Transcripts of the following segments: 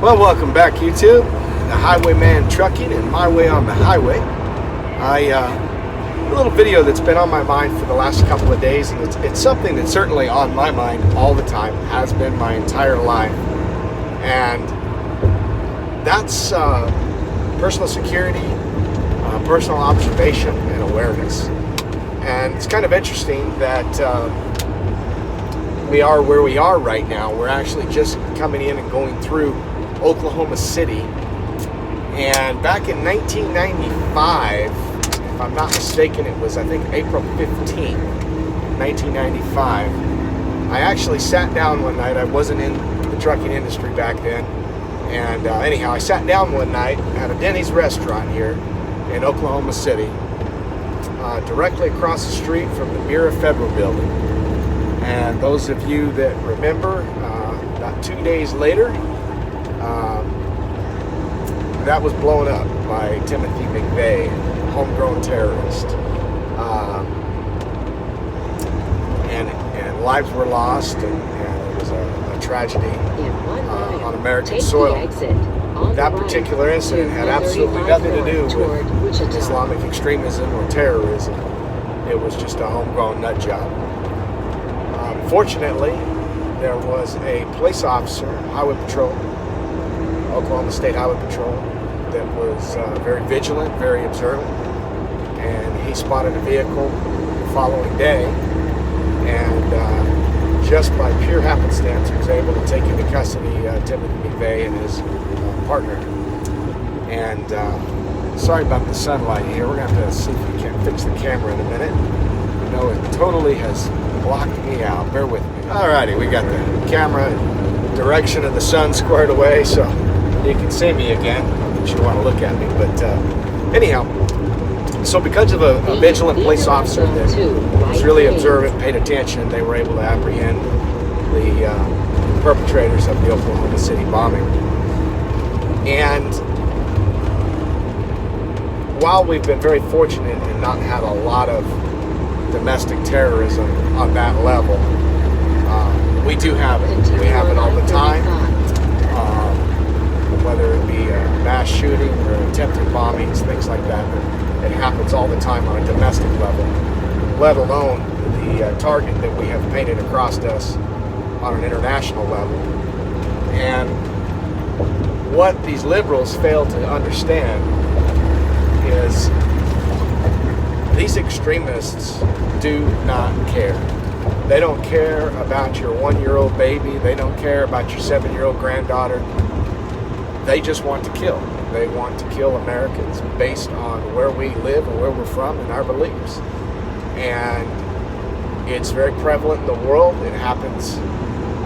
Well, welcome back, YouTube. The Highwayman Trucking and my way on the highway. A little video that's been on my mind for the last couple of days, and it's something that's certainly on my mind all the time, has been my entire life, and that's personal security, personal observation, and awareness. And it's kind of interesting that we are where we are right now. We're actually just coming in and going through Oklahoma City, and back in 1995, if I'm not mistaken, it was I think April 15th, 1995. I actually sat down one night. I wasn't in the trucking industry back then, and anyhow, I sat down one night at a Denny's restaurant here in Oklahoma City, directly across the street from the Bureau of Federal Building. And those of you that remember, about 2 days later, that was blown up by Timothy McVeigh, a homegrown terrorist. And lives were lost, and it was a tragedy on American soil. That particular incident had absolutely nothing to do with Islamic extremism or terrorism. It was just a homegrown nut job. Fortunately, there was a police officer, Highway Patrol, Oklahoma State Highway Patrol, that was very vigilant, very observant, and he spotted a vehicle the following day, and just by pure happenstance was able to take into custody Timothy McVeigh and his partner. And sorry about the sunlight here. We're going to have to see if we can fix the camera in a minute. I know it totally has blocked me out. Bear with me. Alrighty, we got the camera direction of the sun squared away, so you can see me again if you want to look at me. But anyhow, so because of a vigilant police officer that was really observant, paid attention, they were able to apprehend the perpetrators of the Oklahoma City bombing. And while we've been very fortunate and not had a lot of domestic terrorism on that level, we do have it. We have it all the time, whether it be a mass shooting or attempted bombings, things like that. It happens all the time on a domestic level, let alone the target that we have painted across us on an international level. And what these liberals fail to understand is these extremists do not care. They don't care about your 1-year-old baby. They don't care about your 7-year-old granddaughter. They just want to kill. They want to kill Americans based on where we live and where we're from and our beliefs. And it's very prevalent in the world. It happens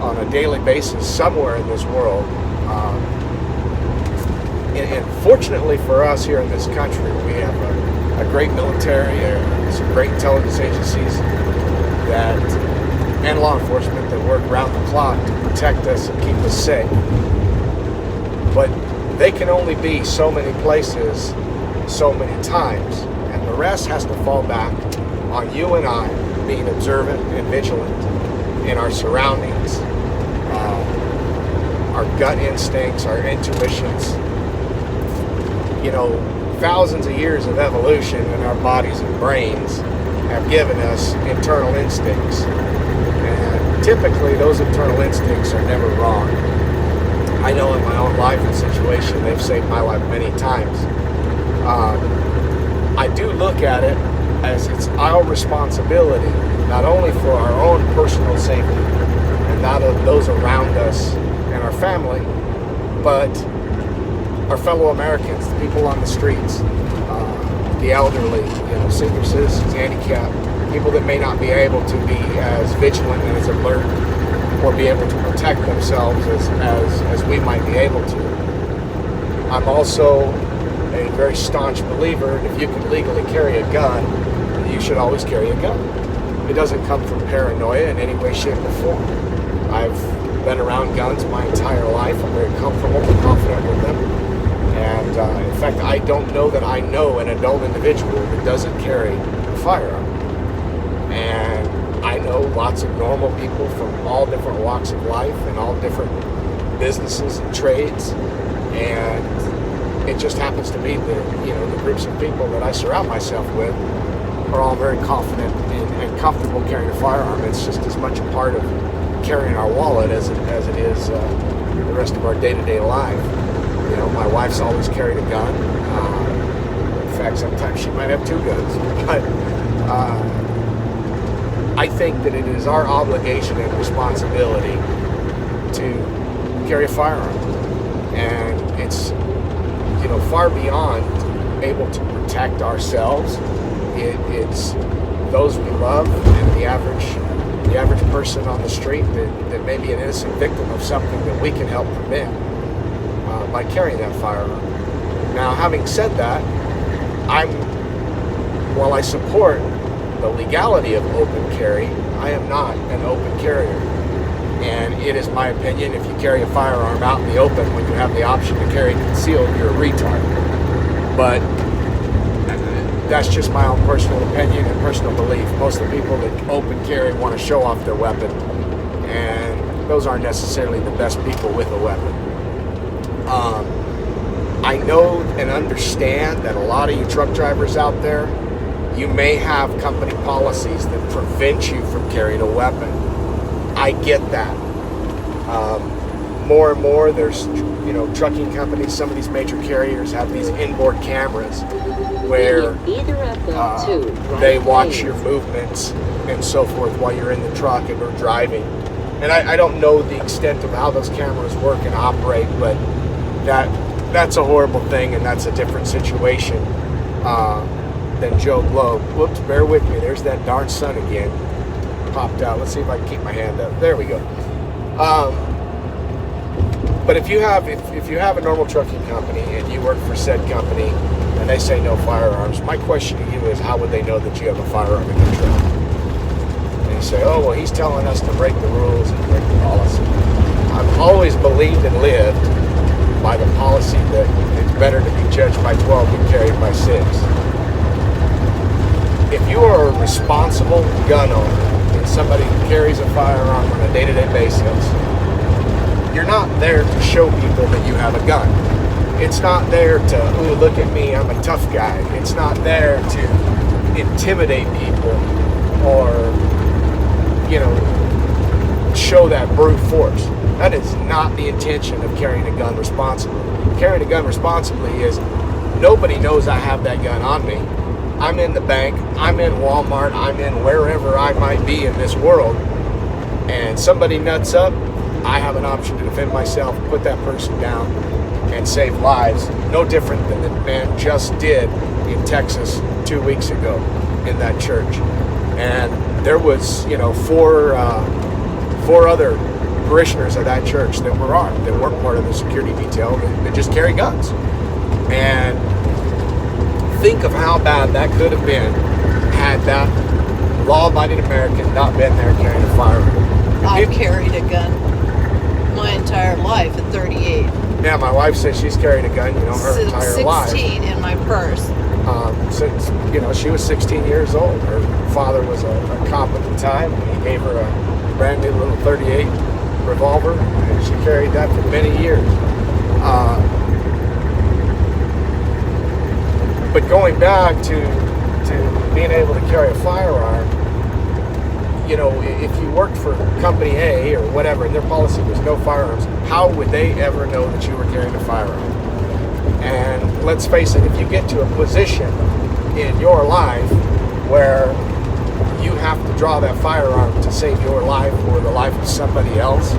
on a daily basis somewhere in this world. And fortunately for us here in this country, we have a great military, some great intelligence agencies and law enforcement that work around the clock to protect us and keep us safe. But they can only be so many places, so many times, and the rest has to fall back on you and I being observant and vigilant in our surroundings, our gut instincts, our intuitions. You know, thousands of years of evolution in our bodies and brains have given us internal instincts, and typically those internal instincts are never wrong. I know in my own life and situation they've saved my life many times. I do look at it as it's our responsibility, not only for our own personal safety and that of those around us and our family, but our fellow Americans, the people on the streets, the elderly, senior citizens, handicapped, people that may not be able to be as vigilant and as alert or be able to protect themselves as we might be able to. I'm also a very staunch believer that if you can legally carry a gun, you should always carry a gun. It doesn't come from paranoia in any way, shape, or form. I've been around guns my entire life. I'm very comfortable and confident with them. And in fact, I don't know that I know an adult individual that doesn't carry a firearm. And I know lots of normal people from all different walks of life and all different businesses and trades, and it just happens to be the groups of people that I surround myself with are all very confident and comfortable carrying a firearm. It's just as much a part of carrying our wallet as it is the rest of our day-to-day life. You know, my wife's always carried a gun. In fact, sometimes she might have two guns. But I think that it is our obligation and responsibility to carry a firearm. And it's, far beyond able to protect ourselves. It's those we love and the average person on the street that may be an innocent victim of something that we can help prevent by carrying that firearm. Now, having said that, while I support the legality of open carry, I am not an open carrier. And it is my opinion, if you carry a firearm out in the open when you have the option to carry concealed, you're a retard. But that's just my own personal opinion and personal belief. Most of the people that open carry want to show off their weapon, and those aren't necessarily the best people with a weapon. I know and understand that a lot of you truck drivers out there, you may have company policies that prevent you from carrying a weapon. I get that. More and more, there's trucking companies, some of these major carriers have these inboard cameras where they watch your movements and so forth while you're in the truck and or driving. And I don't know the extent of how those cameras work and operate, but that's a horrible thing, and that's a different situation than Joe Blow. Whoops, bear with me. There's that darn sun again. Popped out. Let's see if I can keep my hand up. There we go. But if you have a normal trucking company and you work for said company and they say no firearms, my question to you is, how would they know that you have a firearm in your truck? And you say, oh, well, he's telling us to break the rules and break the policy. I've always believed and lived by the policy that it's better to be judged by 12 than carried by 6. If you are a responsible gun owner, somebody who carries a firearm on a day-to-day basis, you're not there to show people that you have a gun. It's not there to, ooh, look at me, I'm a tough guy. It's not there to intimidate people or, show that brute force. That is not the intention of carrying a gun responsibly. Carrying a gun responsibly is nobody knows I have that gun on me. I'm in the bank, I'm in Walmart, I'm in wherever I might be in this world, and somebody nuts up, I have an option to defend myself, put that person down, and save lives. No different than the man just did in Texas 2 weeks ago in that church. And there was, four other parishioners of that church that were armed, that weren't part of the security detail, that just carry guns. And think of how bad that could have been had that law-abiding American not been there carrying a firearm. I've carried a gun my entire life at 38. Yeah, my wife says she's carried a gun, her entire life. 16 in my purse. Since, she was 16 years old. Her father was a cop at the time, and he gave her a brand new little 38 revolver, and she carried that for many years. But going back to being able to carry a firearm, if you worked for company A or whatever, and their policy was no firearms, how would they ever know that you were carrying a firearm? And let's face it, if you get to a position in your life where you have to draw that firearm to save your life or the life of somebody else,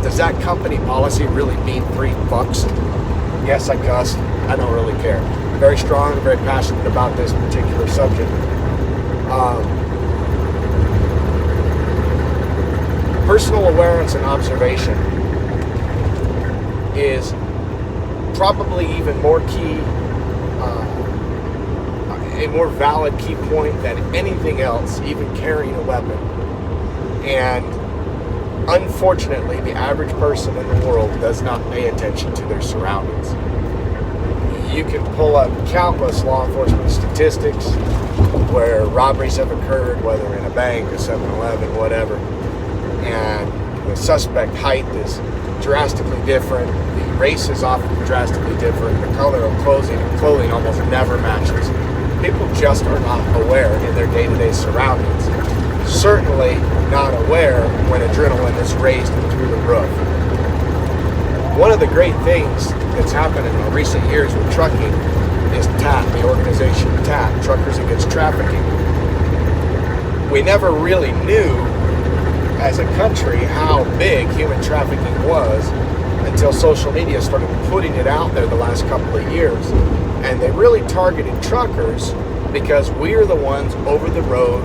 does that company policy really mean $3? Yes, I cussed. I don't really care. Very strong, very passionate about this particular subject. Personal awareness and observation is probably even more key, a more valid key point than anything else, even carrying a weapon. And unfortunately, the average person in the world does not pay attention to their surroundings. You can pull up countless law enforcement statistics where robberies have occurred, whether in a bank, a 7-Eleven, whatever, and the suspect height is drastically different. The race is often drastically different. The color of clothing almost never matches. People just are not aware in their day-to-day surroundings. Certainly not aware when adrenaline is raised through the roof. One of the great things that's happened in recent years with trucking is TAT, the organization TAT, Truckers Against Trafficking. We never really knew as a country how big human trafficking was until social media started putting it out there the last couple of years. And they really targeted truckers because we are the ones over the road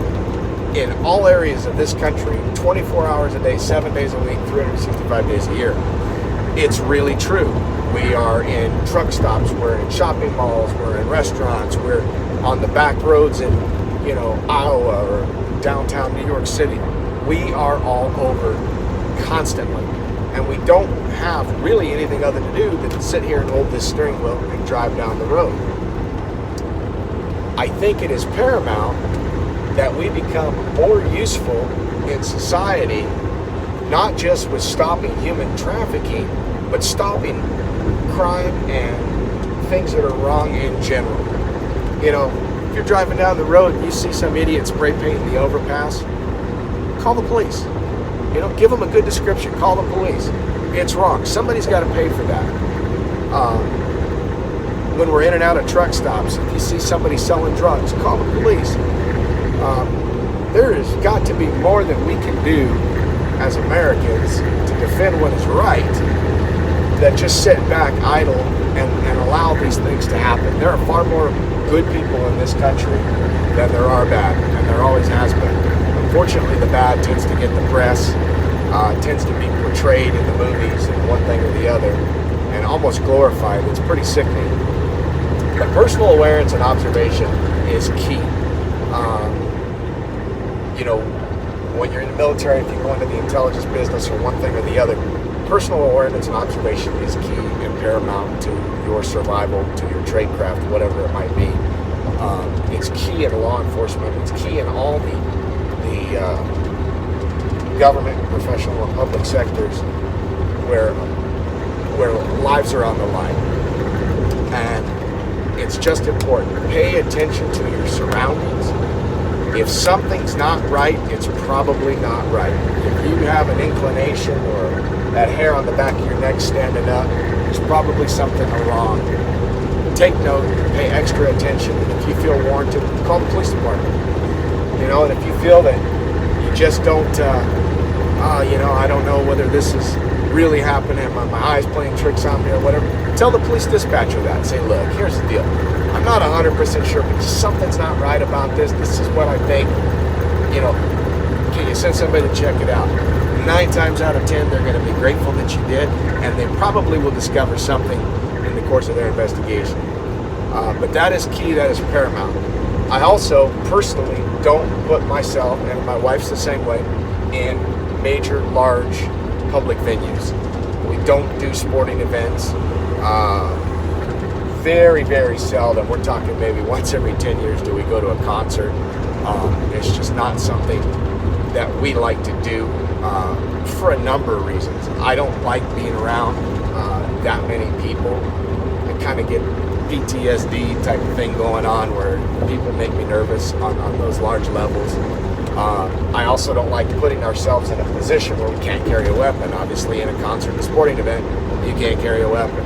in all areas of this country, 24 hours a day, 7 days a week, 365 days a year. It's really true. We are in truck stops, we're in shopping malls, we're in restaurants, we're on the back roads in, Iowa or downtown New York City. We are all over constantly. And we don't have really anything other to do than sit here and hold this steering wheel and drive down the road. I think it is paramount that we become more useful in society, not just with stopping human trafficking, but stopping crime and things that are wrong in general. If you're driving down the road and you see some idiot spray painting the overpass, call the police. Give them a good description, call the police. It's wrong. Somebody's got to pay for that. When we're in and out of truck stops, if you see somebody selling drugs, call the police. There has got to be more than we can do as Americans to defend what is right than just sit back idle and allow these things to happen. There are far more good people in this country than there are bad, and there always has been. Unfortunately, the bad tends to get the press, tends to be portrayed in the movies and one thing or the other, and almost glorified. It's pretty sickening. But personal awareness and observation is key. When you're in the military, if you go into the intelligence business or one thing or the other, personal awareness and observation is key and paramount to your survival, to your trade craft, whatever it might be. It's key in law enforcement. It's key in all the government, professional, and public sectors where lives are on the line. And it's just important. Pay attention to your surroundings. If something's not right, it's probably not right. If you have an inclination or that hair on the back of your neck standing up, there's probably something wrong. Take note, pay extra attention. If you feel warranted, call the police department. And if you feel that you just don't, I don't know whether this is really happening, my eyes playing tricks on me or whatever, tell the police dispatcher that. Say, look, here's the deal. I'm not 100% sure, but something's not right about this. This is what I think. Can you send somebody to check it out? 9 times out of 10, they're going to be grateful that you did, and they probably will discover something in the course of their investigation. But that is key, that is paramount. I also personally don't put myself, and my wife's the same way, in major, large public venues. We don't do sporting events. Very, very seldom. We're talking maybe once every 10 years do we go to a concert. It's just not something that we like to do for a number of reasons. I don't like being around that many people. I kind of get PTSD type of thing going on where people make me nervous on those large levels. I also don't like putting ourselves in a position where we can't carry a weapon. Obviously, in a concert, a sporting event, you can't carry a weapon.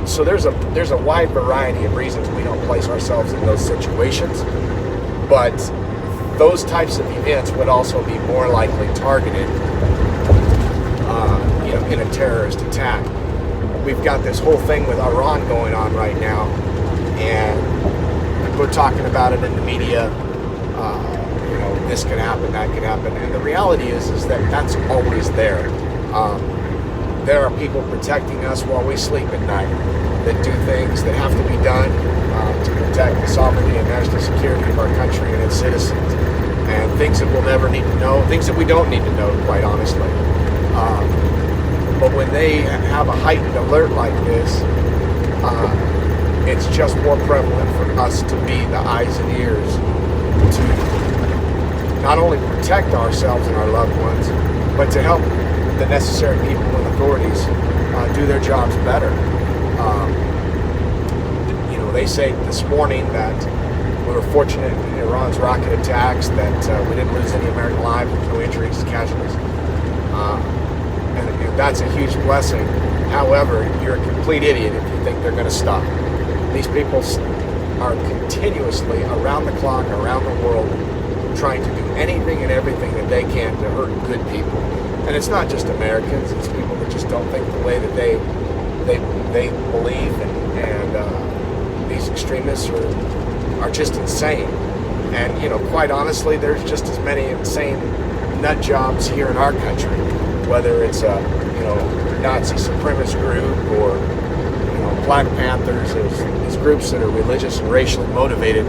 So there's a wide variety of reasons we don't place ourselves in those situations. But those types of events would also be more likely targeted, in a terrorist attack. We've got this whole thing with Iran going on right now, and we're talking about it in the media. This can happen, that can happen, and the reality is that that's always there. There are people protecting us while we sleep at night that do things that have to be done to protect the sovereignty and national security of our country and its citizens, and things that we'll never need to know, things that we don't need to know, quite honestly. But when they have a heightened alert like this, it's just more prevalent for us to be the eyes and ears to not only protect ourselves and our loved ones, but to help the necessary people and authorities do their jobs better. They say this morning that we were fortunate in Iran's rocket attacks, that we didn't lose any American lives, there's no injuries, casualties. And that's a huge blessing. However, you're a complete idiot if you think they're going to stop. These people are continuously, around the clock, around the world, trying to do anything and everything that they can to hurt good people. And it's not just Americans, it's people that just don't think the way that they believe, and these extremists are just insane. And quite honestly, there's just as many insane nut jobs here in our country, whether it's a Nazi supremacist group or Black Panthers. These groups that are religious and racially motivated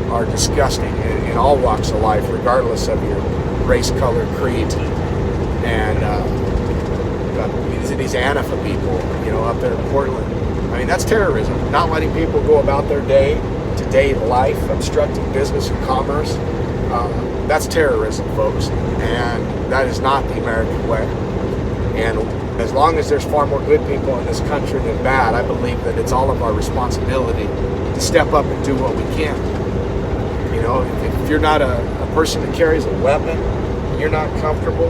are disgusting in all walks of life, regardless of your race, color, creed. And these Antifa people, up there in Portland. I mean, that's terrorism. Not letting people go about their day-to-day life, obstructing business and commerce. That's terrorism, folks. And that is not the American way. And as long as there's far more good people in this country than bad, I believe that it's all of our responsibility to step up and do what we can. If you're not a person that carries a weapon, you're not comfortable,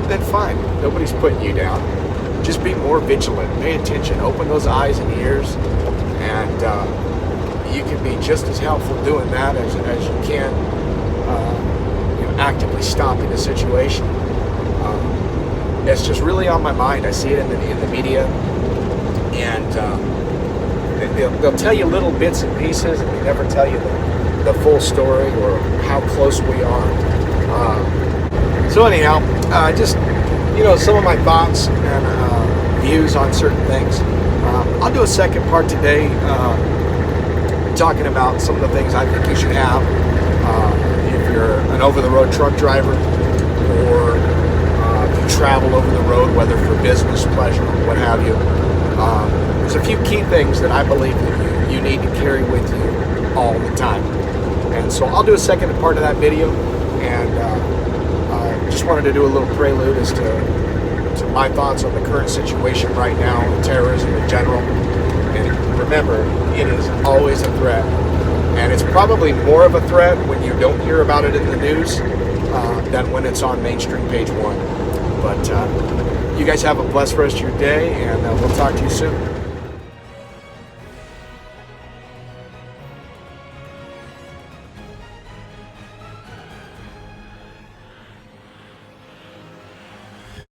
then fine. Nobody's putting you down. Just be more vigilant. Pay attention. Open those eyes and ears. And you can be just as helpful doing that as you can actively stopping the situation. It's just really on my mind. I see it in the media. And they'll tell you little bits and pieces, and they never tell you the full story or how close we are. So anyhow, just some of my thoughts and views on certain things. I'll do a second part today, talking about some of the things I think you should have if you're an over-the-road truck driver, or if you travel over the road, whether for business, pleasure, what have you. There's a few key things that I believe that you need to carry with you all the time. And so I'll do a second part of that video, and just wanted to do a little prelude as to my thoughts on the current situation right now, terrorism in general. And remember, it is always a threat. And it's probably more of a threat when you don't hear about it in the news than when it's on mainstream page one. But you guys have a blessed rest of your day, and we'll talk to you soon.